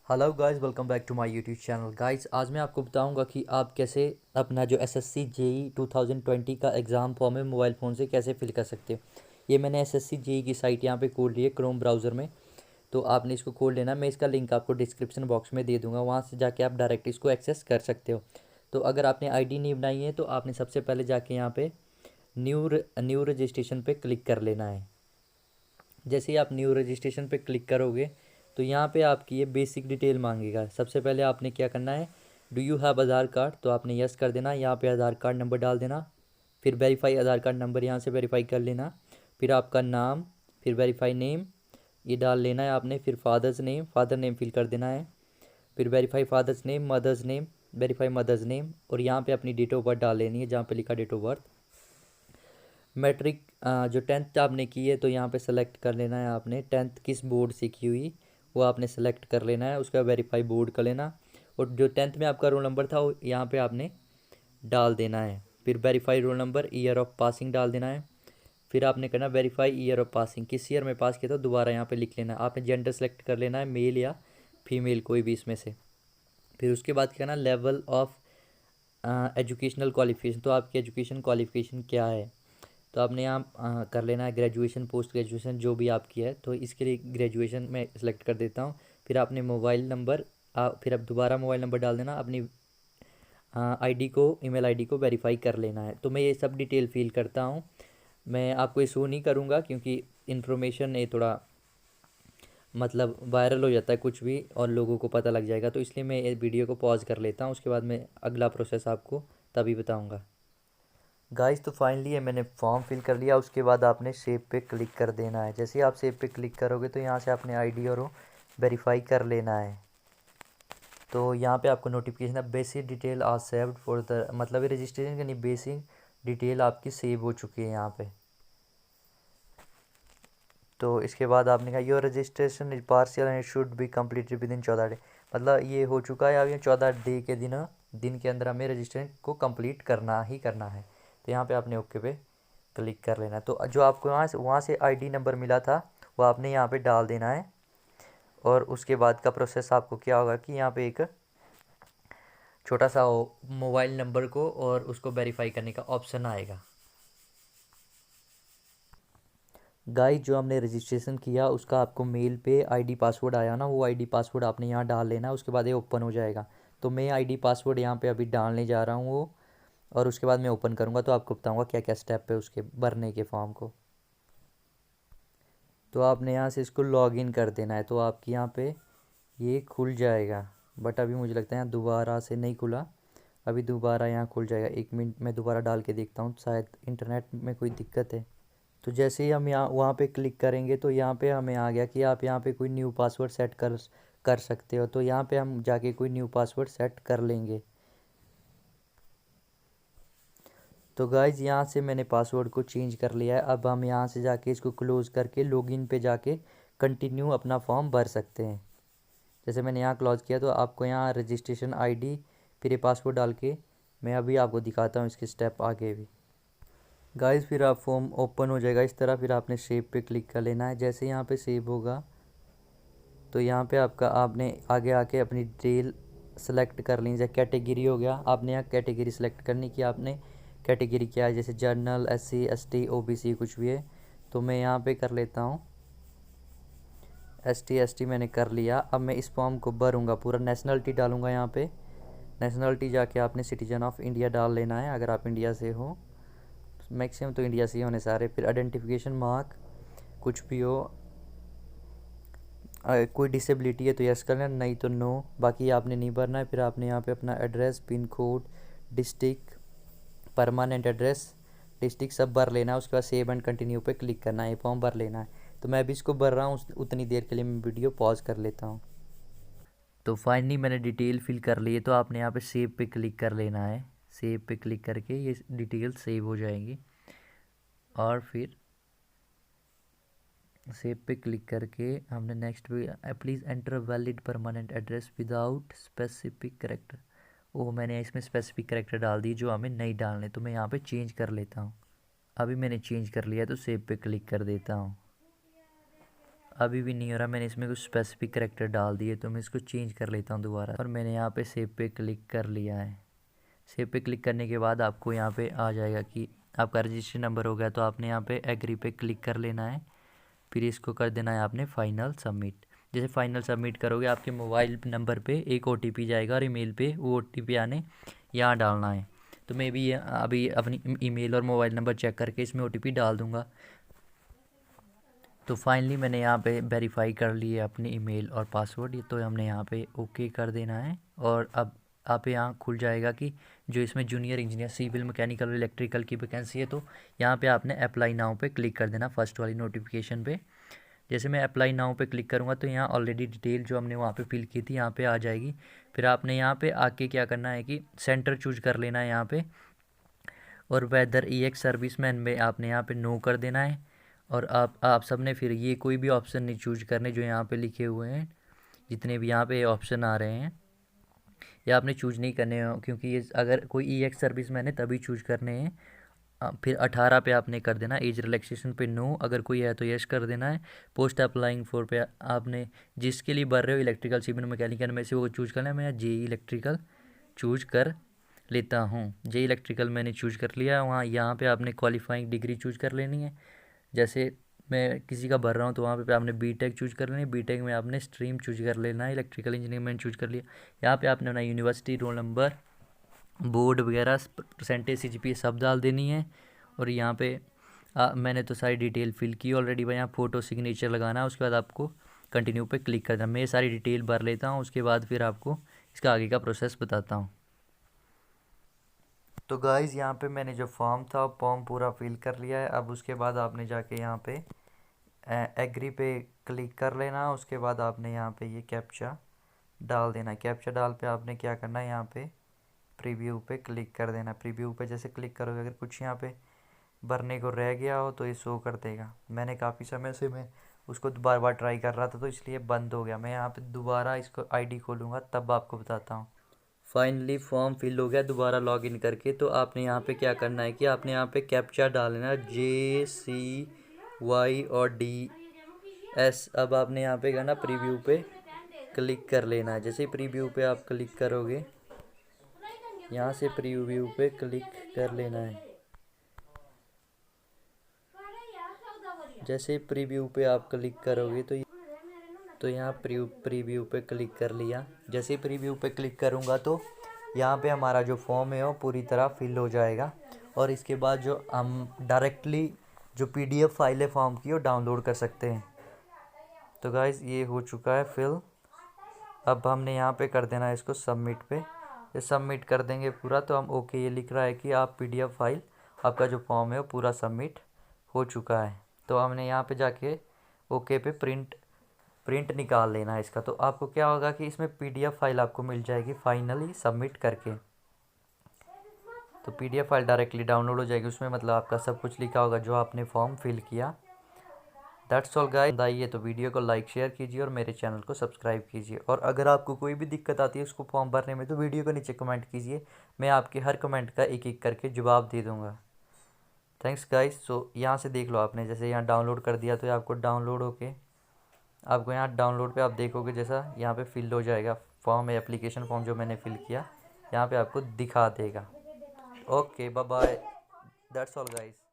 Hello guys, welcome back to my YouTube channel. Guys, आज मैं आपको बताऊंगा कि आप कैसे अपना जो एसएससी जेई 2020 का एग्ज़ाम फॉर्म है मोबाइल फ़ोन से कैसे फिल कर सकते हो। ये मैंने एसएससी जेई की साइट यहाँ पे खोल ली है क्रोम ब्राउज़र में। तो आपने इसको खोल लेना। मैं इसका लिंक आपको डिस्क्रिप्शन बॉक्स में दे दूँगा, वहाँ से जाके आप डायरेक्ट इसको एक्सेस कर सकते हो। तो अगर आपने आईडी नहीं बनाई है तो आपने सबसे पहले जाके यहाँ पे न्यू रजिस्ट्रेशन पे क्लिक कर लेना है। जैसे ही आप न्यू रजिस्ट्रेशन पे क्लिक करोगे तो यहाँ पे आपकी ये बेसिक डिटेल मांगेगा। सबसे पहले आपने क्या करना है, do you have Aadhaar card, तो आपने यस कर देना। यहाँ पे आधार कार्ड नंबर डाल देना, फिर वेरीफाई आधार कार्ड नंबर यहाँ से वेरीफाई कर लेना। फिर आपका नाम, फिर वेरीफाई नेम ये डाल लेना है आपने। फिर फादर नेम फिल कर देना है। फिर verify father's name, mother's name, verify mother's name, और यहाँ पे अपनी डेट ऑफ बर्थ डाल लेनी है जहाँ पे लिखा डेट ऑफ बर्थ। मैट्रिक जो टेंथ आपने की है तो यहाँ पे सेलेक्ट कर लेना है आपने टेंथ किस बोर्ड से की हुई, वो आपने सेलेक्ट कर लेना है। उसका वेरीफाई बोर्ड कर लेना, और जो टेंथ में आपका रोल नंबर था वो यहाँ पे आपने डाल देना है। फिर verify roll number, year of passing डाल देना है। फिर आपने करना वेरीफाई ईयर ऑफ पासिंग, किस ईयर में पास किया था दोबारा यहाँ पे लिख लेना है। आपने जेंडर सेलेक्ट कर लेना है, मेल या फीमेल कोई भी इसमें से। फिर उसके बाद क्या करना, लेवल ऑफ एजुकेशनल क्वालिफिकेशन, तो आपकी एजुकेशन क्वालिफिकेशन क्या है। तो आपने यहाँ कर लेना है ग्रेजुएशन, पोस्ट ग्रेजुएशन जो भी आपकी है। तो इसके लिए ग्रेजुएशन में सेलेक्ट कर देता हूँ। फिर आपने मोबाइल नंबर, फिर अब दोबारा मोबाइल नंबर डाल देना। अपनी आईडी को, ईमेल आईडी को वेरीफाई कर लेना है। तो मैं ये सब डिटेल फिल करता हूँ। मैं आपको ये शो नहीं करूँगा क्योंकि इन्फॉर्मेशन ये थोड़ा मतलब वायरल हो जाता है कुछ भी और लोगों को पता लग जाएगा। तो इसलिए मैं ये वीडियो को पॉज कर लेता हूँ, उसके बाद मैं अगला प्रोसेस आपको तभी बताऊँगा। गाइस, तो फाइनली ये मैंने फॉर्म फिल कर लिया। उसके बाद आपने सेव पे क्लिक कर देना है। जैसे ही आप सेव पे क्लिक करोगे तो यहाँ से आपने आईडी और वेरीफाई कर लेना है। तो यहाँ पे आपको नोटिफिकेशन है बेसिक डिटेल आज सेव्ड फॉर द, मतलब ये रजिस्ट्रेशन करनी, बेसिक डिटेल आपकी सेव हो चुकी है यहाँ पे। तो इसके बाद आपने कहा your registration is partial and should be completed with in 14 day, मतलब ये हो चुका है। अब ये 14 डे के दिन के अंदर हमें रजिस्ट्रेशन को कंप्लीट करना ही करना है। तो यहाँ पे आपने ओके पे क्लिक कर लेना है। तो जो आपको वहाँ से आईडी नंबर मिला था वो आपने यहाँ पे डाल देना है। और उसके बाद का प्रोसेस आपको क्या होगा कि यहाँ पे एक छोटा सा मोबाइल नंबर को और उसको वेरीफाई करने का ऑप्शन आएगा। गाइस, जो हमने रजिस्ट्रेशन किया उसका आपको मेल पे आईडी पासवर्ड आया ना, वो आईडी पासवर्ड आपने यहाँ डाल लेना है। उसके बाद ये ओपन हो जाएगा। तो मैं आईडी पासवर्ड यहाँ पे अभी डालने जा रहा हूँ वो, और उसके बाद मैं ओपन करूँगा तो आपको बताऊँगा क्या क्या स्टेप है उसके भरने के फॉर्म को। तो आपने यहाँ से इसको लॉगिन कर देना है तो आपकी यहाँ पे ये खुल जाएगा। बट अभी मुझे लगता है यहाँ दोबारा से नहीं खुला, अभी दोबारा यहाँ खुल जाएगा। 1 मिनट में दोबारा डाल के देखता हूँ, शायद इंटरनेट में कोई दिक्कत है। तो जैसे ही हम यहाँ वहाँ पे क्लिक करेंगे तो यहाँ पे हमें आ गया कि आप यहाँ पे कोई न्यू पासवर्ड सेट कर सकते हो। तो यहाँ पे हम जाके कोई न्यू पासवर्ड सेट कर लेंगे। तो गाइज, यहाँ से मैंने पासवर्ड को चेंज कर लिया है। अब हम यहाँ से जाके इसको क्लोज़ करके लॉगिन पे जाके कंटिन्यू अपना फॉर्म भर सकते हैं। जैसे मैंने यहाँ क्लोज किया तो आपको यहाँ रजिस्ट्रेशन आईडी फिर ये पासवर्ड डाल के मैं अभी आपको दिखाता हूँ इसके स्टेप आगे भी। गाइस, फिर आप फॉर्म ओपन हो जाएगा इस तरह। फिर आपने सेव पे क्लिक कर लेना है। जैसे यहाँ पे सेव होगा तो यहाँ पे आपने आगे आके अपनी डिटेल सेलेक्ट कर ली। जैसे कैटेगरी हो गया, आपने यहाँ कैटेगरी सेलेक्ट करनी कि आपने कैटेगरी क्या है, जैसे जर्नल, एससी, एसटी, ओबीसी कुछ भी है। तो मैं यहाँ पे कर लेता हूँ एसटी। एसटी मैंने कर लिया। अब मैं इस फॉर्म को भरूँगा पूरा। नेशनलिटी डालूँगा यहाँ पे। नेशनलिटी जाके आपने सिटीजन ऑफ इंडिया डाल लेना है अगर आप इंडिया से हो। मैक्सिमम तो इंडिया से ही होने सारे। फिर आइडेंटिफिकेशन मार्क कुछ भी हो, कोई डिसेबिलिटी है तो यस करना, नहीं तो नो। बाकी आपने नहीं भरना है। फिर आपने यहाँ पे अपना address, pin code, district, permanent address, district सब भर लेना है। उसके बाद सेव एंड कंटिन्यू पे क्लिक करना है, फॉर्म भर लेना है। तो मैं अभी इसको भर रहा हूँ, उतनी देर के लिए मैं वीडियो पॉज कर लेता हूँ। तो फाइनली मैंने डिटेल फिल कर ली है। तो आपने यहाँ पे सेव पे क्लिक कर लेना है। सेव पे क्लिक करके ये डिटेल सेव हो जाएंगी। और फिर सेव पे क्लिक करके हमने नेक्स्ट पे please enter valid permanent address without specific character. ओह, मैंने इसमें स्पेसिफिक करेक्टर डाल दी जो हमें नहीं डालने। तो मैं यहाँ पे चेंज कर लेता हूँ। अभी मैंने चेंज कर लिया तो सेव पे क्लिक कर देता हूँ। अभी भी नहीं हो रहा। मैंने इसमें कुछ स्पेसिफिक करैक्टर डाल दिए, तो मैं इसको चेंज कर लेता हूँ दोबारा। और मैंने यहाँ पे सेव पे क्लिक कर लिया है। सेव पे क्लिक करने के बाद आपको यहाँ पे आ जाएगा कि आपका रजिस्ट्रेशन नंबर हो गया, तो आपने यहाँ पे एग्री पे क्लिक कर लेना है। फिर इसको कर देना है आपने फाइनल सबमिट। जैसे फाइनल सबमिट करोगे आपके मोबाइल नंबर पे एक OTP जाएगा और ईमेल पे वो OTP आने यहाँ डालना है। तो मैं भी अभी अपनी ईमेल और मोबाइल नंबर चेक करके इसमें OTP डाल दूँगा। तो फाइनली मैंने यहाँ पे वेरीफाई कर लिए अपनी ईमेल और पासवर्ड, तो हमने यहाँ पे ओके कर देना है। और अब आप यहाँ खुल जाएगा कि जो इसमें जूनियर इंजीनियर सिविल मैकेनिकल और इलेक्ट्रिकल की वैकेंसी है, तो यहाँ पे आपने अप्लाई नाउ पे क्लिक कर देना फर्स्ट वाली नोटिफिकेशन पे। जैसे मैं अप्लाई नाउ पे क्लिक करूँगा तो यहाँ ऑलरेडी डिटेल जो हमने वहाँ पे फिल की थी यहाँ पे आ जाएगी। फिर आपने यहाँ पे आके क्या करना है कि सेंटर चूज कर लेना है यहाँ पे, और वेदर EX सर्विसमैन में आपने यहाँ पे नो कर देना है। और आप सब ने फिर ये कोई भी ऑप्शन नहीं चूज करने जो यहाँ पे लिखे हुए हैं, जितने भी यहाँ पे ऑप्शन आ रहे हैं ये आपने चूज नहीं करने हैं, क्योंकि ये अगर कोई EX सर्विसमैन है तभी चूज करने हैं। फिर 18 पे आपने कर देना, एज रिलैक्सेशन पे नो, अगर कोई है तो यस कर देना है। पोस्ट अप्लाइंग फॉर पे आपने जिसके लिए भर रहे हो इलेक्ट्रिकल सिविल मैकेनिकल में से वो चूज करना है। मैं JEE इलेक्ट्रिकल चूज कर लेता हूँ। JEE इलेक्ट्रिकल मैंने चूज कर लिया। वहाँ यहाँ पे आपने क्वालिफाइंग डिग्री चूज कर लेनी है। जैसे मैं किसी का भर रहा हूँ तो वहाँ पे आपने BTech चूज कर लेनी है। BTech में आपने स्ट्रीम चूज कर लेना है, इलेक्ट्रिकल इंजीनियरिंग मैंने चूज कर लिया। यहाँ पे आपने अपना यूनिवर्सिटी, रोल नंबर, बोर्ड वगैरह, परसेंटेज, CGPA सब डाल देनी है। और यहाँ पे मैंने तो सारी डिटेल फिल की ऑलरेडी। भाई यहाँ फ़ोटो सिग्नेचर लगाना है, उसके बाद आपको कंटिन्यू पे क्लिक करना है। मैं सारी डिटेल भर लेता हूँ, उसके बाद फिर आपको इसका आगे का प्रोसेस बताता हूँ। तो गाइज़ यहाँ पे मैंने जो फॉर्म था फॉर्म पूरा फिल कर लिया है। अब उसके बाद आपने जाके यहाँ पे एग्री पे क्लिक कर लेना। उसके बाद आपने यहाँ पे ये कैप्चा डाल देना। कैप्चा डाल पे आपने क्या करना है, यहाँ पे प्रीव्यू पे क्लिक कर देना। प्रीव्यू पे जैसे क्लिक करोगे, अगर कुछ यहाँ पे भरने को रह गया हो तो ये शो कर देगा। मैंने काफ़ी समय से मैं उसको बार बार ट्राई कर रहा था तो इसलिए बंद हो गया। मैं यहाँ पे दोबारा इसको ID खोलूँगा तब आपको बताता हूँ। फाइनली फॉर्म फिल हो गया। दोबारा लॉगिन करके तो आपने यहाँ पे क्या करना है कि आपने यहाँ पे कैप्चा डालना है JCY और DS। अब आपने यहाँ पे करना प्रीव्यू पे क्लिक कर लेना है। जैसे प्रीव्यू पे आप क्लिक करोगे, यहाँ से प्रीव्यू पे क्लिक कर लेना है। जैसे प्रीव्यू पे आप क्लिक करोगे तो यहाँ प्रीव्यू पे क्लिक कर लिया। जैसे प्रीव्यू पे क्लिक करूँगा तो यहाँ पे हमारा जो फॉर्म है वो पूरी तरह फिल हो जाएगा। और इसके बाद जो हम डायरेक्टली जो PDF फाइल है फॉर्म की वो डाउनलोड कर सकते हैं। तो गाइज़ ये हो चुका है फिल। अब हमने यहाँ पे कर देना है इसको सबमिट पे। ये सबमिट कर देंगे पूरा तो हम ओके, ये लिख रहा है कि आप PDF फाइल आपका जो फॉर्म है वो पूरा सबमिट हो चुका है। तो हमने यहाँ पे जाके ओके पे प्रिंट निकाल लेना है इसका। तो आपको क्या होगा कि इसमें PDF फाइल आपको मिल जाएगी फाइनली सबमिट करके। तो PDF फाइल डायरेक्टली डाउनलोड हो जाएगी, उसमें मतलब आपका सब कुछ लिखा होगा जो आपने फॉर्म फिल किया। That's all guys. बताइए तो वीडियो को लाइक शेयर कीजिए और मेरे चैनल को सब्सक्राइब कीजिए। और अगर आपको कोई भी दिक्कत आती है उसको फॉर्म भरने में तो वीडियो को नीचे कमेंट कीजिए, मैं आपके हर कमेंट का एक एक करके जवाब दे दूँगा। Thanks guys. सो यहाँ से देख लो, आपने जैसे यहाँ डाउनलोड कर दिया तो आपको डाउनलोड होके आपको यहाँ डाउनलोड पे आप देखोगे जैसा यहाँ पे फिल हो जाएगा फॉर्म, एप्लीकेशन फॉर्म जो मैंने फिल किया यहाँ पे आपको दिखा देगा। Okay bye bye. That's all guys.